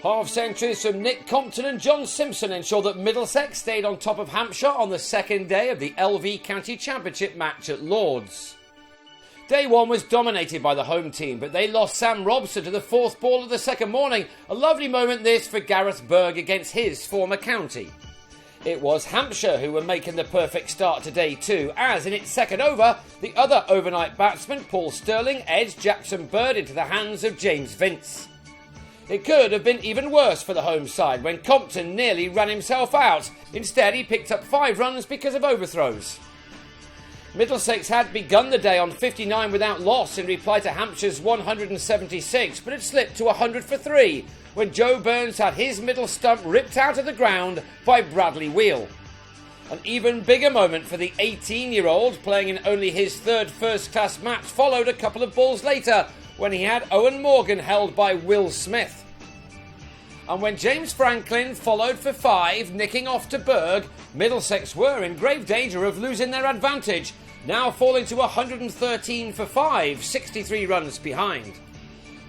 Half-centuries from Nick Compton and John Simpson ensured that Middlesex stayed on top of Hampshire on the second day of the LV County Championship match at Lords. Day one was dominated by the home team, but they lost Sam Robson to the fourth ball of the second morning. A lovely moment this for Gareth Berg against his former county. It was Hampshire who were making the perfect start to day two, as in its second over, the other overnight batsman, Paul Stirling, edged Jackson Bird into the hands of James Vince. It could have been even worse for the home side when Compton nearly ran himself out. Instead, he picked up 5 runs because of overthrows. Middlesex had begun the day on 59 without loss in reply to Hampshire's 176, but had slipped to 100 for 3 when Joe Burns had his middle stump ripped out of the ground by Bradley Wheel. An even bigger moment for the 18-year-old, playing in only his third first-class match, followed a couple of balls later when he had Owen Morgan held by Will Smith. And when James Franklin followed for 5, nicking off to Berg, Middlesex were in grave danger of losing their advantage, now falling to 113 for 5, 63 runs behind.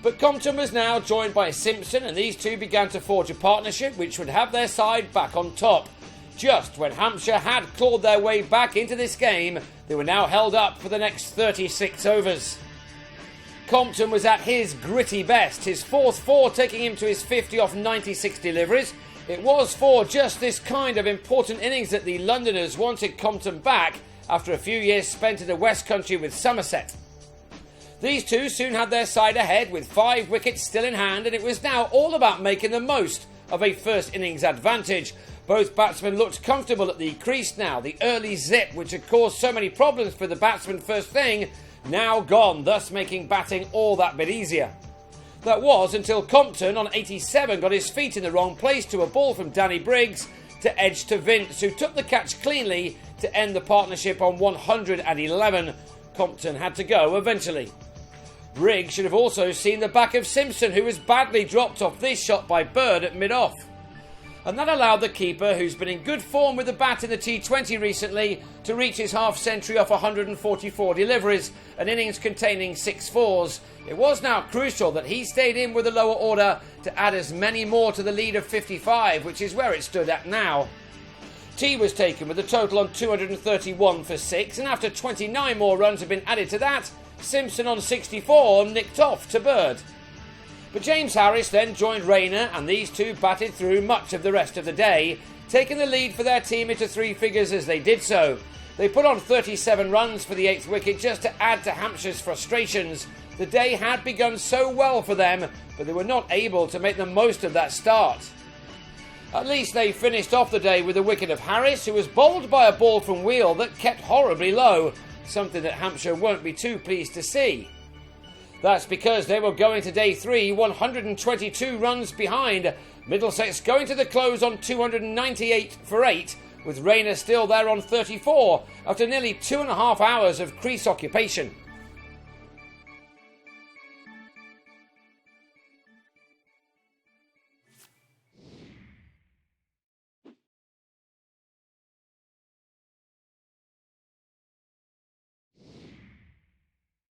But Compton was now joined by Simpson, and these two began to forge a partnership which would have their side back on top. Just when Hampshire had clawed their way back into this game, they were now held up for the next 36 overs. Compton was at his gritty best, his fourth 4 taking him to his 50 off 96 deliveries. It was for just this kind of important innings that the Londoners wanted Compton back after a few years spent in the West Country with Somerset. These two soon had their side ahead with 5 wickets still in hand, and it was now all about making the most of a first innings advantage. Both batsmen looked comfortable at the crease now. The early zip, which had caused so many problems for the batsmen first thing, now gone, thus making batting all that bit easier. That was until Compton on 87 got his feet in the wrong place to a ball from Danny Briggs to edge to Vince, who took the catch cleanly to end the partnership on 111. Compton had to go eventually. Briggs should have also seen the back of Simpson, who was badly dropped off this shot by Bird at mid-off. And that allowed the keeper, who's been in good form with the bat in the T20 recently, to reach his half-century off 144 deliveries, an innings containing 6 fours. It was now crucial that he stayed in with the lower order to add as many more to the lead of 55, which is where it stood at now. T was taken with a total on 231 for 6, and after 29 more runs had been added to that, Simpson on 64 nicked off to Bird. But James Harris then joined Rayner, and these two batted through much of the rest of the day, taking the lead for their team into 3 figures as they did so. They put on 37 runs for the 8th wicket just to add to Hampshire's frustrations. The day had begun so well for them, but they were not able to make the most of that start. At least they finished off the day with a wicket of Harris, who was bowled by a ball from Wheel that kept horribly low, something that Hampshire won't be too pleased to see. That's because they were going to day 3 122 runs behind, Middlesex going to the close on 298 for 8, with Rayner still there on 34 after nearly 2.5 hours of crease occupation.